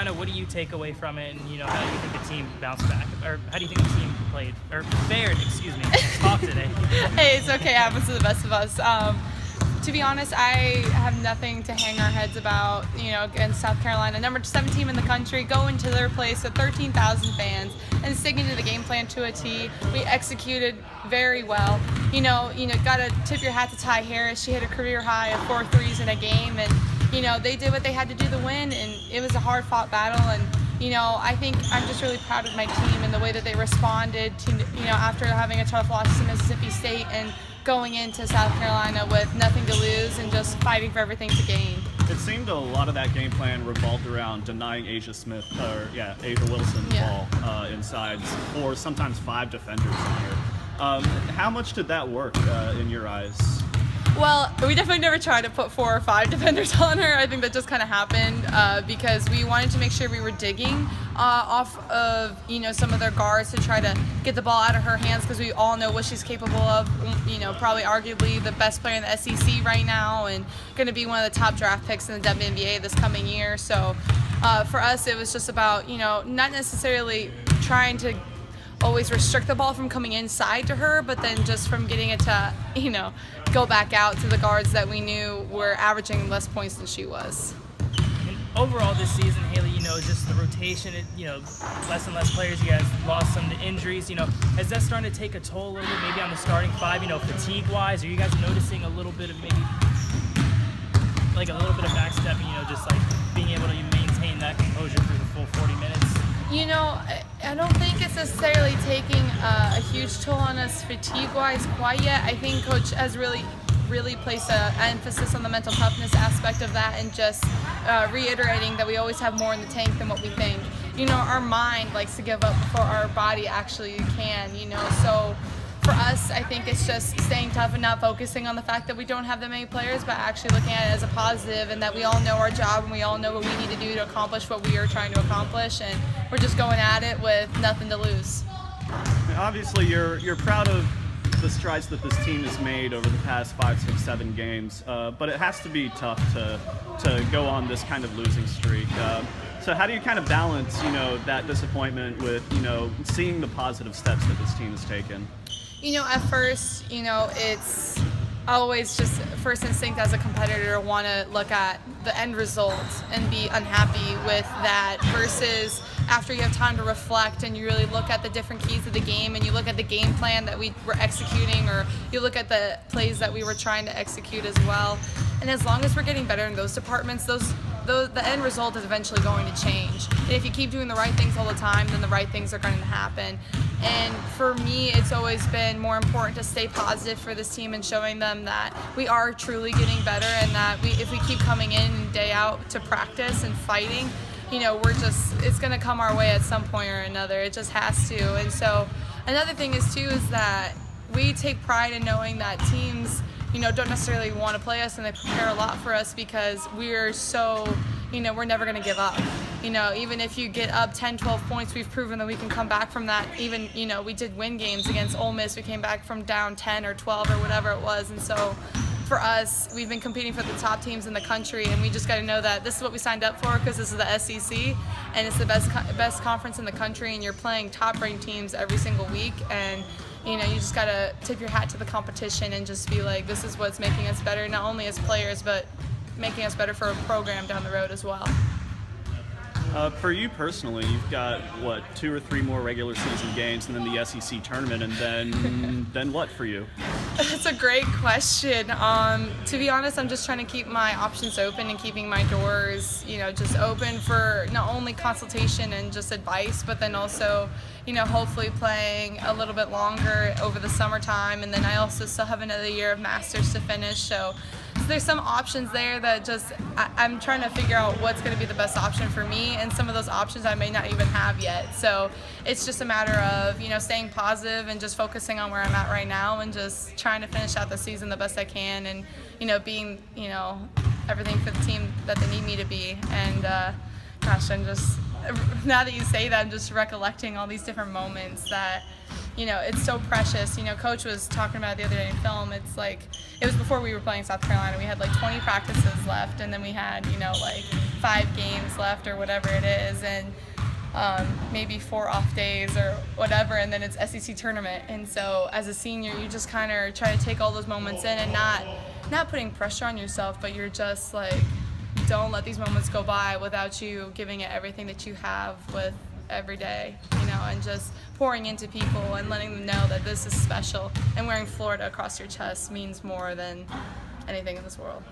Carolina. What do you take away from it, and how do you think the team bounced back, or how do you think the team played or fared? Excuse me, talk today. Hey, it's okay. It happens to the best of us. To be honest, I have nothing to hang our heads about, against South Carolina, number 7 team in the country, going to their place with 13,000 fans and sticking to the game plan to a T. We executed very well. Got to tip your hat to Ty Harris. She hit a career high of 4 threes in a game, and, they did what they had to do to win, and it was a hard-fought battle, and I think I'm just really proud of my team and the way that they responded to, after having a tough loss to Mississippi State and going into South Carolina with nothing to lose and just fighting for everything to gain. It seemed a lot of that game plan revolved around denying A'ja Wilson the ball inside 4, sometimes 5 defenders in here. How much did that work in your eyes? Well, we definitely never tried to put 4 or 5 defenders on her. I think that just kind of happened because we wanted to make sure we were digging off of, some of their guards to try to get the ball out of her hands, because we all know what she's capable of. Probably arguably the best player in the SEC right now, and going to be one of the top draft picks in the WNBA this coming year. So for us, it was just about, not necessarily trying to always restrict the ball from coming inside to her, but then just from getting it to, go back out to the guards that we knew were averaging less points than she was. And overall this season, Haley, just the rotation, less and less players. You guys lost some to injuries. Is that starting to take a toll a little bit, maybe on the starting 5, fatigue-wise? Are you guys noticing a little bit of backstepping, just like being able to maintain that composure through the full 40 minutes? I don't think it's necessarily taking a huge toll on us fatigue-wise quite yet. I think Coach has really placed an emphasis on the mental toughness aspect of that, and just reiterating that we always have more in the tank than what we think. Our mind likes to give up before our body actually can, so for us, I think it's just staying tough and not focusing on the fact that we don't have that many players, but actually looking at it as a positive, and that we all know our job and we all know what we need to do to accomplish what we are trying to accomplish, and we're just going at it with nothing to lose. Obviously, you're proud of the strides that this team has made over the past 5, 6, 7 games, but it has to be tough to go on this kind of losing streak. So how do you kind of balance, that disappointment with, seeing the positive steps that this team has taken? At first, it's always just first instinct as a competitor to want to look at the end result and be unhappy with that, versus after you have time to reflect and you really look at the different keys of the game and you look at the game plan that we were executing, or you look at the plays that we were trying to execute as well. And as long as we're getting better in those departments, the end result is eventually going to change. And if you keep doing the right things all the time, then the right things are going to happen. And for me, it's always been more important to stay positive for this team and showing them that we are truly getting better, and that if we keep coming in day out to practice and fighting, it's going to come our way at some point or another. It just has to. And so another thing is that we take pride in knowing that teams, don't necessarily want to play us, and they prepare a lot for us, because we're so, we're never going to give up. Even if you get up 10, 12 points, we've proven that we can come back from that. Even, we did win games against Ole Miss. We came back from down 10 or 12 or whatever it was. And so for us, we've been competing for the top teams in the country, and we just got to know that this is what we signed up for, because this is the SEC, and it's the best conference in the country, and you're playing top-ranked teams every single week. And you just got to tip your hat to the competition and just be like, this is what's making us better, not only as players, but making us better for a program down the road as well. For you personally, you've got, 2 or 3 more regular season games and then the SEC tournament, and then what for you? That's a great question. To be honest, I'm just trying to keep my options open and keeping my doors, just open for not only consultation and just advice, but then also, hopefully playing a little bit longer over the summertime. And then I also still have another year of Masters to finish. So there's some options there that I'm trying to figure out what's going to be the best option for me, and some of those options I may not even have yet. So it's just a matter of, staying positive and just focusing on where I'm at right now, and just trying to finish out the season the best I can, and, being, everything for the team that they need me to be. And gosh, now that you say that, I'm just recollecting all these different moments that, it's so precious. Coach was talking about it the other day in film. It's like, it was before we were playing South Carolina. We had like 20 practices left, and then we had, like 5 games left or whatever it is, and maybe 4 off days or whatever, and then it's SEC tournament. And so as a senior, you just kind of try to take all those moments in and not putting pressure on yourself, but you're just like, don't let these moments go by without you giving it everything that you have with every day, and just pouring into people and letting them know that this is special, and wearing Florida across your chest means more than anything in this world.